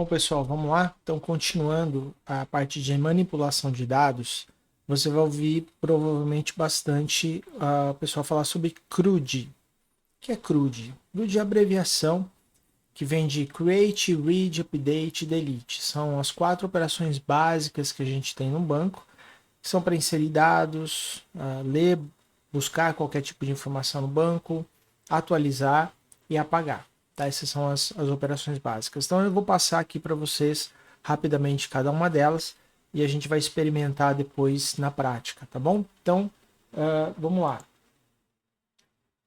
pessoal, vamos lá? Então, continuando a parte de manipulação de dados, você vai ouvir provavelmente bastante o pessoal falar sobre CRUD. O que é CRUD? CRUD é a abreviação que vem de Create, Read, Update e Delete. São as 4 operações básicas que a gente tem no banco, que são para inserir dados, ler, buscar qualquer tipo de informação no banco, atualizar e apagar. Tá? Essas são as operações básicas. Então eu vou passar aqui para vocês rapidamente cada uma delas e a gente vai experimentar depois na prática, tá bom? Então vamos lá.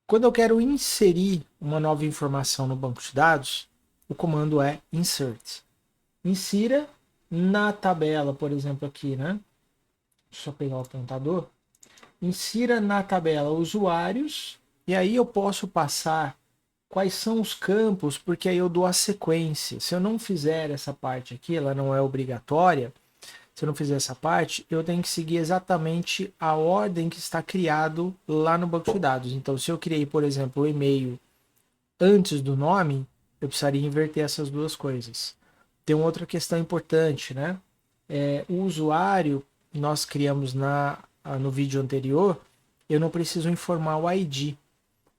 Quando eu quero inserir uma nova informação no banco de dados, o comando é insert. Insira na tabela, por exemplo, aqui, né? Deixa eu pegar o apontador. Insira na tabela usuários e aí eu posso passar quais são os campos, porque aí eu dou a sequência. Se eu não fizer essa parte aqui, ela não é obrigatória. Se eu não fizer essa parte, eu tenho que seguir exatamente a ordem que está criado lá no banco de dados. Então, se eu criei, por exemplo, o e-mail antes do nome, eu precisaria inverter essas duas coisas. Tem uma outra questão importante, né? O usuário, nós criamos no vídeo anterior, eu não preciso informar o ID.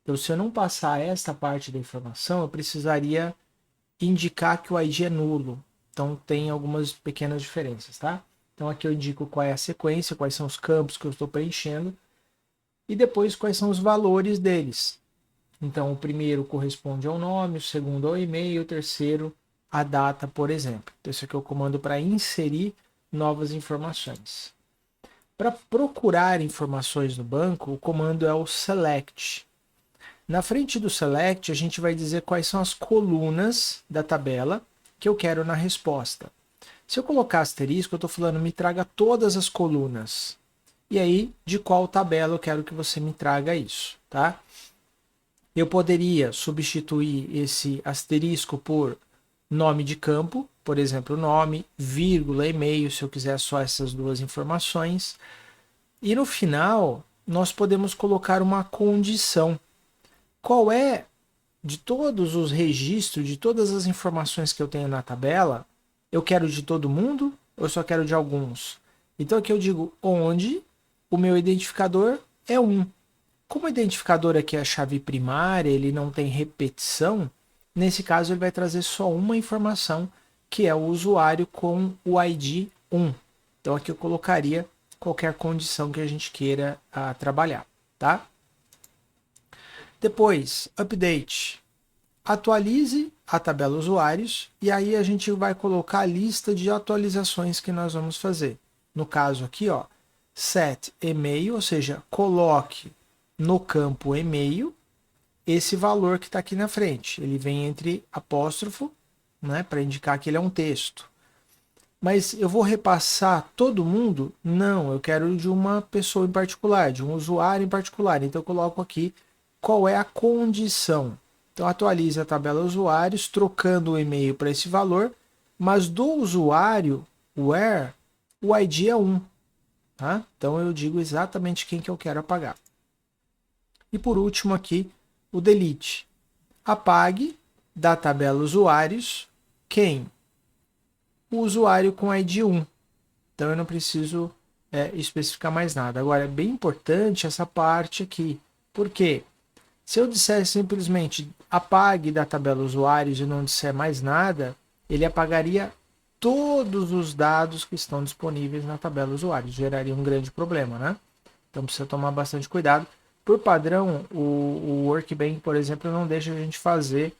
Então, se eu não passar esta parte da informação, eu precisaria indicar que o ID é nulo. Então, tem algumas pequenas diferenças, tá? Então, aqui eu indico qual é a sequência, quais são os campos que eu estou preenchendo e depois quais são os valores deles. Então, o primeiro corresponde ao nome, o segundo ao e-mail, o terceiro à data, por exemplo. Então, esse aqui é o comando para inserir novas informações. Para procurar informações no banco, o comando é o select. Na frente do select, a gente vai dizer quais são as colunas da tabela que eu quero na resposta. Se eu colocar asterisco, eu estou falando me traga todas as colunas. E aí, de qual tabela eu quero que você me traga isso, tá? Eu poderia substituir esse asterisco por nome de campo, por exemplo, nome, vírgula, e-mail, se eu quiser só essas duas informações. E no final, nós podemos colocar uma condição. Qual é, de todos os registros, de todas as informações que eu tenho na tabela, eu quero de todo mundo ou eu só quero de alguns? Então aqui eu digo onde o meu identificador é 1. Como o identificador aqui é a chave primária, ele não tem repetição, nesse caso ele vai trazer só uma informação, que é o usuário com o ID 1. Então aqui eu colocaria qualquer condição que a gente queira trabalhar, tá? Depois, update. Atualize a tabela usuários e aí a gente vai colocar a lista de atualizações que nós vamos fazer. No caso aqui, ó, set e-mail, ou seja, coloque no campo e-mail esse valor que está aqui na frente. Ele vem entre apóstrofo, né, para indicar que ele é um texto. Mas eu vou repassar todo mundo? Não, eu quero de uma pessoa em particular, de um usuário em particular. Então eu coloco aqui qual é a condição. Então atualize a tabela usuários, trocando o e-mail para esse valor, mas do usuário, where, o ID é 1. Tá? Então eu digo exatamente quem que eu quero apagar. E por último aqui, o delete. Apague da tabela usuários quem? O usuário com ID 1. Então eu não preciso especificar mais nada. Agora é bem importante essa parte aqui. Por quê? Se eu disser simplesmente apague da tabela usuários e não disser mais nada, ele apagaria todos os dados que estão disponíveis na tabela usuários. Geraria um grande problema, né? Então precisa tomar bastante cuidado. Por padrão, o Workbench, por exemplo, não deixa a gente fazer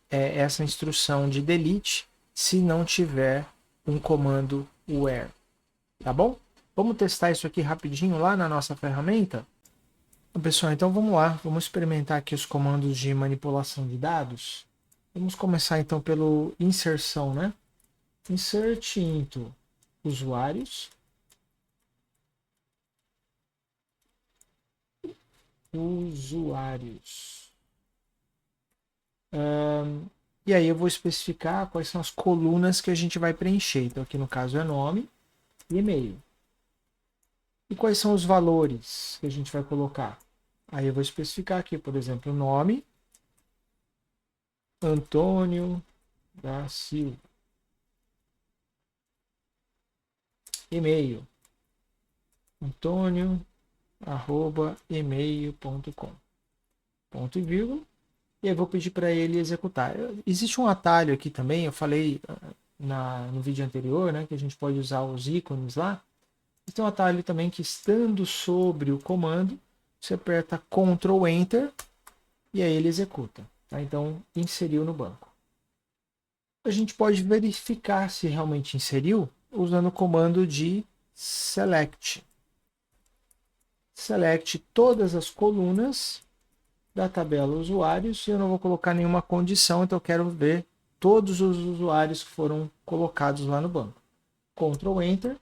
essa instrução de delete se não tiver um comando where. Tá bom? Vamos testar isso aqui rapidinho lá na nossa ferramenta? Bom, pessoal, então vamos lá. Vamos experimentar aqui os comandos de manipulação de dados. Vamos começar então pelo inserção, né? Insert into usuários. Usuários. E aí eu vou especificar quais são as colunas que a gente vai preencher. Então aqui no caso é nome e e-mail. E quais são os valores que a gente vai colocar? Aí eu vou especificar aqui, por exemplo, nome, Antônio da Silva. e-mail, Antônio@email.com, ponto e vírgula, e aí vou pedir para ele executar. Existe um atalho aqui também, eu falei no vídeo anterior, né, que a gente pode usar os ícones lá. Tem um atalho também que, estando sobre o comando, você aperta Ctrl Enter e aí ele executa. Tá? Então, inseriu no banco. A gente pode verificar se realmente inseriu usando o comando de select. Select todas as colunas da tabela usuários, e eu não vou colocar nenhuma condição, então eu quero ver todos os usuários que foram colocados lá no banco. Ctrl Enter.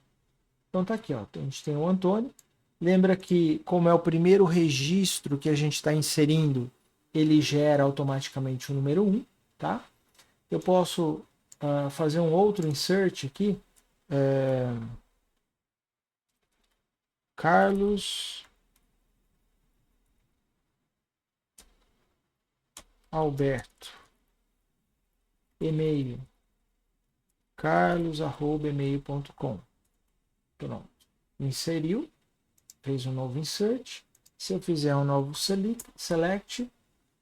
Então tá aqui, ó. A gente tem o Antônio. Lembra que, como é o primeiro registro que a gente está inserindo, ele gera automaticamente o número 1, tá? Eu posso fazer um outro insert aqui. Carlos Alberto. E-mail. carlos@email.com. Pronto. Inseriu. Fez um novo insert. Se eu fizer um novo select,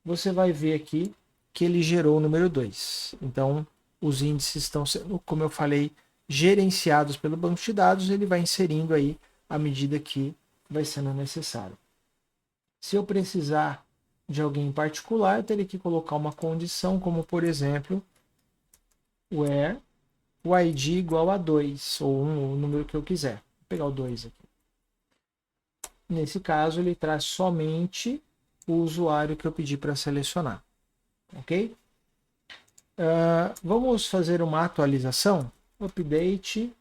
você vai ver aqui que ele gerou o número 2. Então, os índices estão sendo, como eu falei, gerenciados pelo banco de dados. Ele vai inserindo aí à medida que vai sendo necessário. Se eu precisar de alguém em particular, eu teria que colocar uma condição, como por exemplo, where o ID igual a 2, ou 1, o número que eu quiser. Vou pegar o 2 aqui. Nesse caso, ele traz somente o usuário que eu pedi para selecionar. Ok? Vamos fazer uma atualização. Update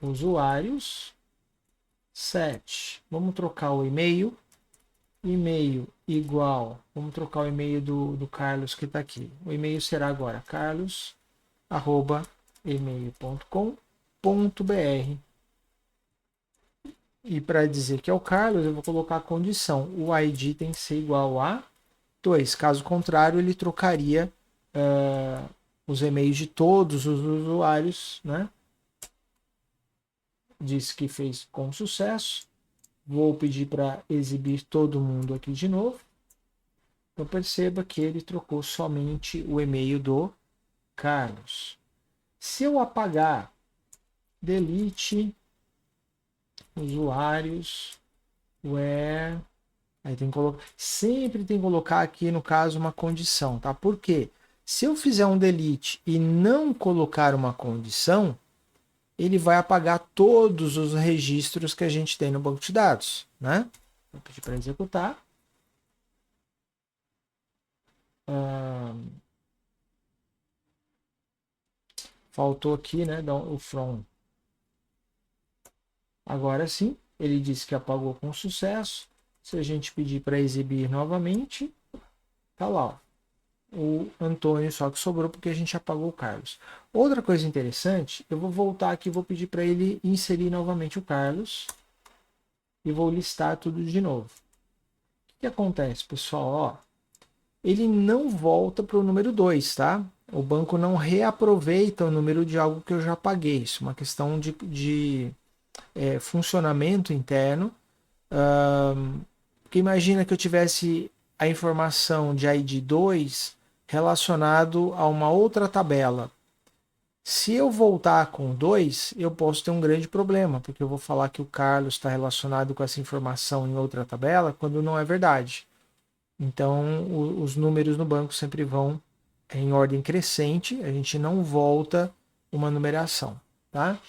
usuários set. Vamos trocar o e-mail. E-mail igual. Vamos trocar o e-mail do Carlos que está aqui. O e-mail será agora carlos@email.com.br. E para dizer que é o Carlos, eu vou colocar a condição. O ID tem que ser igual a 2. Caso contrário, ele trocaria os e-mails de todos os usuários, né? Diz que fez com sucesso. Vou pedir para exibir todo mundo aqui de novo. Então perceba que ele trocou somente o e-mail do Carlos. Se eu apagar, delete usuários, where, aí tem que colocar, sempre tem que colocar aqui no caso uma condição, tá? Por quê? Se eu fizer um delete e não colocar uma condição, ele vai apagar todos os registros que a gente tem no banco de dados, né? Vou pedir para executar. Faltou aqui, né, o from. Agora sim, ele disse que apagou com sucesso. Se a gente pedir para exibir novamente, tá lá, ó, o Antônio só que sobrou porque a gente apagou o Carlos. Outra coisa interessante, eu vou voltar aqui e vou pedir para ele inserir novamente o Carlos e vou listar tudo de novo. O que acontece, pessoal? Ó, ele não volta para o número 2, tá? O banco não reaproveita o número de algo que eu já paguei. Isso é uma questão de funcionamento interno. Porque imagina que eu tivesse a informação de ID 2 relacionado a uma outra tabela. Se eu voltar com 2, eu posso ter um grande problema, porque eu vou falar que o Carlos está relacionado com essa informação em outra tabela, quando não é verdade. Então, os números no banco sempre vão em ordem crescente, a gente não volta uma numeração, tá?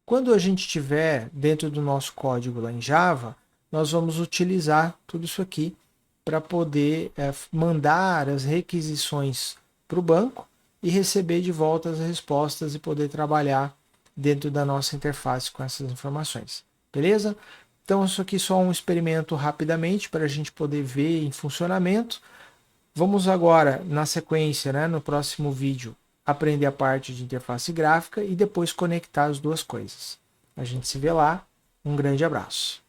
Quando a gente tiver dentro do nosso código lá em Java, nós vamos utilizar tudo isso aqui para poder mandar as requisições para o banco e receber de volta as respostas e poder trabalhar dentro da nossa interface com essas informações. Beleza? Então, isso aqui é só um experimento rapidamente para a gente poder ver em funcionamento. Vamos agora, na sequência, né, no próximo vídeo, aprender a parte de interface gráfica e depois conectar as duas coisas. A gente se vê lá. Um grande abraço.